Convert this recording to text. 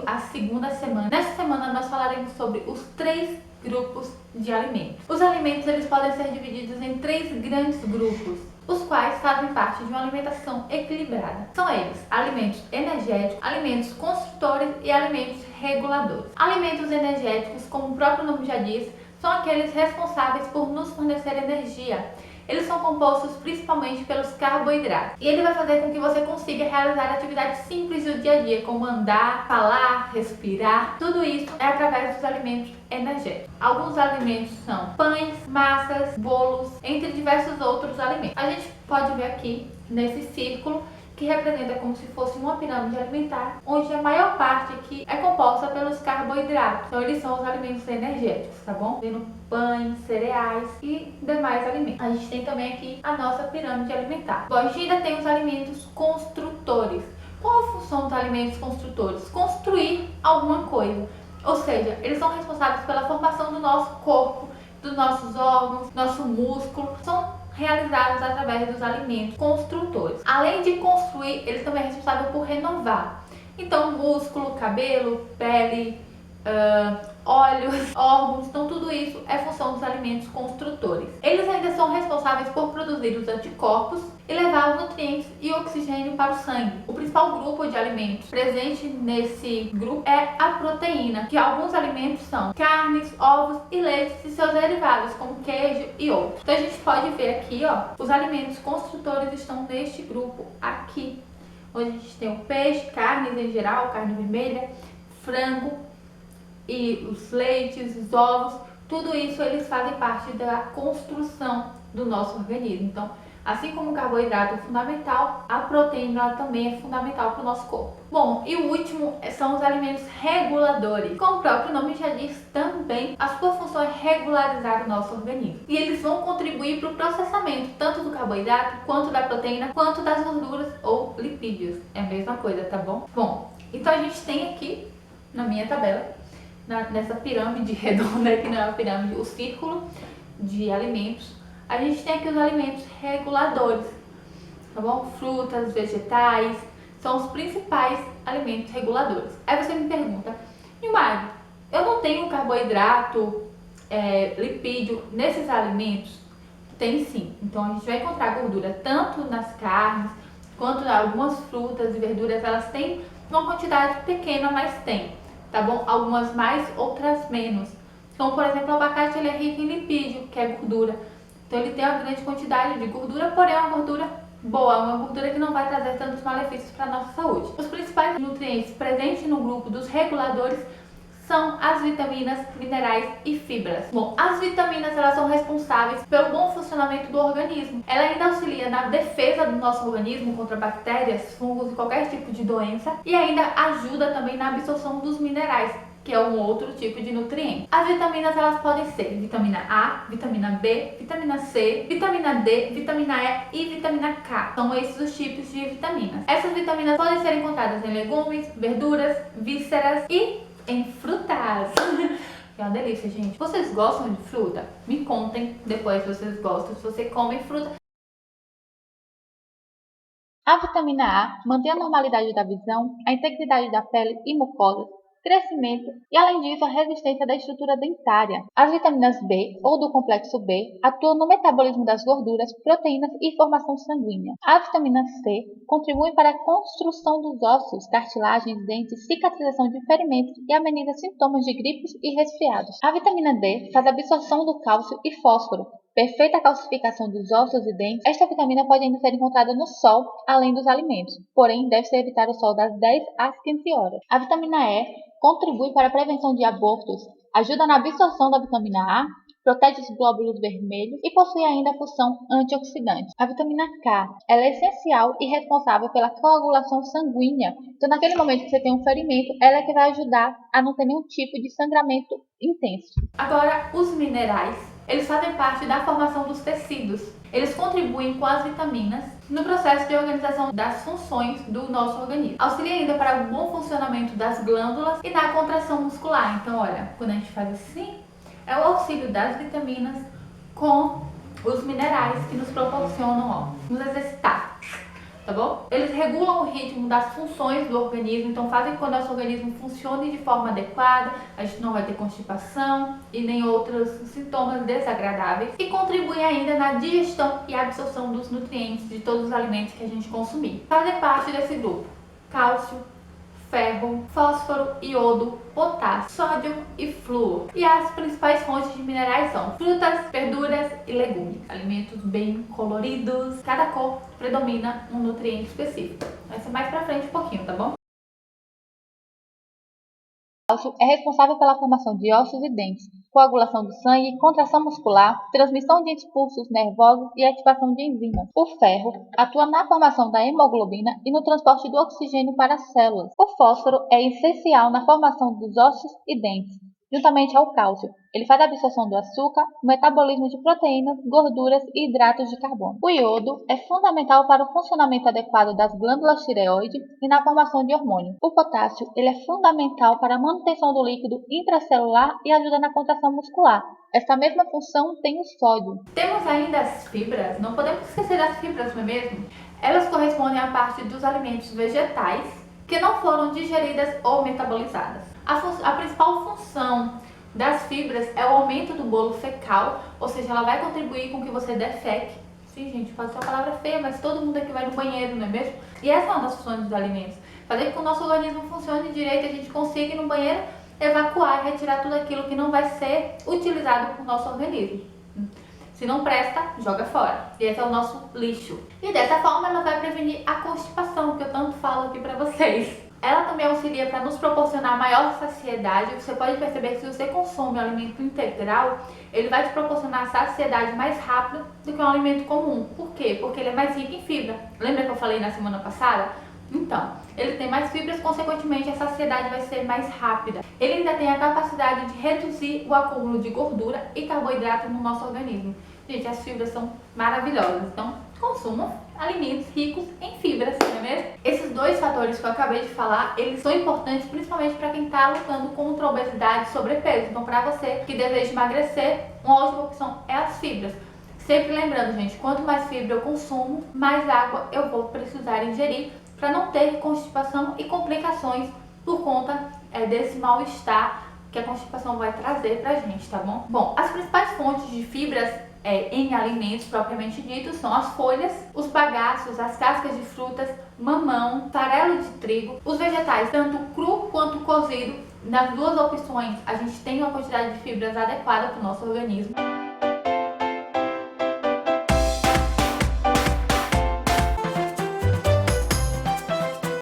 a segunda semana. Nesta semana nós falaremos sobre os 3 grupos de alimentos. Os alimentos eles podem ser divididos em 3 grandes grupos, os quais fazem parte de uma alimentação equilibrada. São eles: alimentos energéticos, alimentos construtores e alimentos reguladores. Alimentos energéticos, como o próprio nome já diz, são aqueles responsáveis por nos fornecer energia. Eles são compostos principalmente pelos carboidratos e ele vai fazer com que você consiga realizar atividades simples do dia a dia, como andar, falar, respirar. Tudo isso é através dos alimentos energéticos. Alguns alimentos são pães, massas, bolos, entre diversos outros alimentos. A gente pode ver aqui nesse círculo que representa como se fosse uma pirâmide alimentar, onde a maior parte aqui é composta pelos carboidratos. Então eles são os alimentos energéticos, tá bom? Vendo pães, cereais e demais alimentos. A gente tem também aqui a nossa pirâmide alimentar. Bom, a gente ainda tem os alimentos construtores. Qual a função dos alimentos construtores? Construir alguma coisa. Ou seja, eles são responsáveis pela formação do nosso corpo, dos nossos órgãos, nosso músculo. São realizados através dos alimentos construtores. Além de construir, eles também são responsáveis por renovar. Então, músculo, cabelo, pele, olhos, órgãos, então tudo isso é função dos alimentos construtores. Eles ainda são responsáveis por produzir os anticorpos e levar os nutrientes e oxigênio para o sangue. O principal grupo de alimentos presente nesse grupo é a proteína, que alguns alimentos são carnes, ovos e leites e seus derivados, como queijo e outros. Então a gente pode ver aqui, ó, os alimentos construtores estão neste grupo aqui, onde a gente tem o peixe, carnes em geral, carne vermelha, frango, e os leites, os ovos, tudo isso eles fazem parte da construção do nosso organismo. Então, assim como o carboidrato é fundamental, a proteína também é fundamental para o nosso corpo. Bom, e o último são os alimentos reguladores. Como o próprio nome já diz, também a sua função é regularizar o nosso organismo. E eles vão contribuir para o processamento tanto do carboidrato, quanto da proteína, quanto das gorduras ou lipídios. É a mesma coisa, tá bom? Bom, então a gente tem aqui na minha tabela, nessa pirâmide redonda, que não é uma pirâmide, o círculo de alimentos, a gente tem aqui os alimentos reguladores, tá bom? Frutas, vegetais, são os principais alimentos reguladores. Aí você me pergunta, Nilmari, eu não tenho carboidrato, lipídio nesses alimentos? Tem sim. Então a gente vai encontrar gordura tanto nas carnes, quanto em algumas frutas e verduras. Elas têm uma quantidade pequena, mas tem, tá bom? Algumas mais, outras menos. Como, por exemplo, o abacate ele é rico em lipídio, que é gordura. Então ele tem uma grande quantidade de gordura, porém é uma gordura boa, uma gordura que não vai trazer tantos malefícios para a nossa saúde. Os principais nutrientes presentes no grupo dos reguladores são as vitaminas, minerais e fibras. Bom, as vitaminas elas são responsáveis pelo bom funcionamento do organismo. Ela ainda auxilia na defesa do nosso organismo contra bactérias, fungos e qualquer tipo de doença, e ainda ajuda também na absorção dos minerais, que é um outro tipo de nutriente. As vitaminas elas podem ser vitamina A, vitamina B, vitamina C, vitamina D, vitamina E e vitamina K. São esses os tipos de vitaminas. Essas vitaminas podem ser encontradas em legumes, verduras, vísceras e em frutas. É uma delícia, gente. Vocês gostam de fruta? Me contem depois se vocês gostam, se você come fruta. A vitamina A mantém a normalidade da visão, a integridade da pele e mucosas, crescimento e, além disso, a resistência da estrutura dentária. As vitaminas B ou do complexo B atuam no metabolismo das gorduras, proteínas e formação sanguínea. A vitamina C contribui para a construção dos ossos, cartilagens, dentes, cicatrização de ferimentos e ameniza sintomas de gripes e resfriados. A vitamina D faz a absorção do cálcio e fósforo, perfeita calcificação dos ossos e dentes. Esta vitamina pode ainda ser encontrada no sol, além dos alimentos, porém deve-se evitar o sol das 10 às 15 horas. A vitamina E contribui para a prevenção de abortos, ajuda na absorção da vitamina A, protege os glóbulos vermelhos e possui ainda a função antioxidante. A vitamina K ela é essencial e responsável pela coagulação sanguínea. Então, naquele momento que você tem um ferimento, ela é que vai ajudar a não ter nenhum tipo de sangramento intenso. Agora, os minerais, eles fazem parte da formação dos tecidos. Eles contribuem com as vitaminas no processo de organização das funções do nosso organismo. Auxilia ainda para o bom funcionamento das glândulas e na contração muscular. Então, olha, quando a gente faz assim, é o auxílio das vitaminas com os minerais que nos proporcionam, ó, nos exercitar. tá bom? Eles regulam o ritmo das funções do organismo, então fazem com que o nosso organismo funcione de forma adequada, a gente não vai ter constipação e nem outros sintomas desagradáveis, e contribuem ainda na digestão e absorção dos nutrientes de todos os alimentos que a gente consumir. Fazem parte desse grupo cálcio, ferro, fósforo, iodo, potássio, sódio e flúor. E as principais fontes de minerais são frutas, verduras e legumes. Alimentos bem coloridos, cada cor predomina um nutriente específico. Vai ser mais pra frente um pouquinho, tá bom? O cálcio é responsável pela formação de ossos e dentes, coagulação do sangue, contração muscular, transmissão de impulsos nervosos e ativação de enzimas. O ferro atua na formação da hemoglobina e no transporte do oxigênio para as células. O fósforo é essencial na formação dos ossos e dentes, juntamente ao cálcio. Ele faz a absorção do açúcar, o metabolismo de proteínas, gorduras e hidratos de carbono. O iodo é fundamental para o funcionamento adequado das glândulas tireoide e na formação de hormônios. O potássio ele é fundamental para a manutenção do líquido intracelular e ajuda na contração muscular. Essa mesma função tem o sódio. Temos ainda as fibras, não podemos esquecer das fibras, não é mesmo? Elas correspondem à parte dos alimentos vegetais que não foram digeridas ou metabolizadas. A principal função das fibras é o aumento do bolo fecal, ou seja, ela vai contribuir com que você defeque. Sim, gente, pode ser uma palavra feia, mas todo mundo aqui vai no banheiro, não é mesmo? E essa é uma das funções dos alimentos. Fazer com que o nosso organismo funcione direito e a gente consiga ir no banheiro, evacuar e retirar tudo aquilo que não vai ser utilizado por nosso organismo. Se não presta, joga fora. E esse é o nosso lixo. E dessa forma ela vai prevenir a constipação, que eu tanto falo aqui pra vocês. Ela também auxilia para nos proporcionar maior saciedade. Você pode perceber que se você consome um alimento integral, ele vai te proporcionar saciedade mais rápido do que um alimento comum. Por quê? Porque ele é mais rico em fibra. Lembra que eu falei na semana passada? Então, ele tem mais fibras, consequentemente a saciedade vai ser mais rápida. Ele ainda tem a capacidade de reduzir o acúmulo de gordura e carboidrato no nosso organismo. Gente, as fibras são maravilhosas, então consumam alimentos ricos em fibras, não é mesmo? Esses dois fatores que eu acabei de falar, eles são importantes principalmente para quem está lutando contra a obesidade e sobrepeso. Então, para você que deseja emagrecer, uma ótima opção é as fibras. Sempre lembrando, gente, quanto mais fibra eu consumo, mais água eu vou precisar ingerir para não ter constipação e complicações por conta desse mal-estar que a constipação vai trazer pra gente, tá bom? Bom, as principais fontes de fibras em alimentos propriamente ditos são as folhas, os bagaços, as cascas de frutas, mamão, farelo de trigo, os vegetais, tanto cru quanto cozido. Nas duas opções, a gente tem uma quantidade de fibras adequada para o nosso organismo.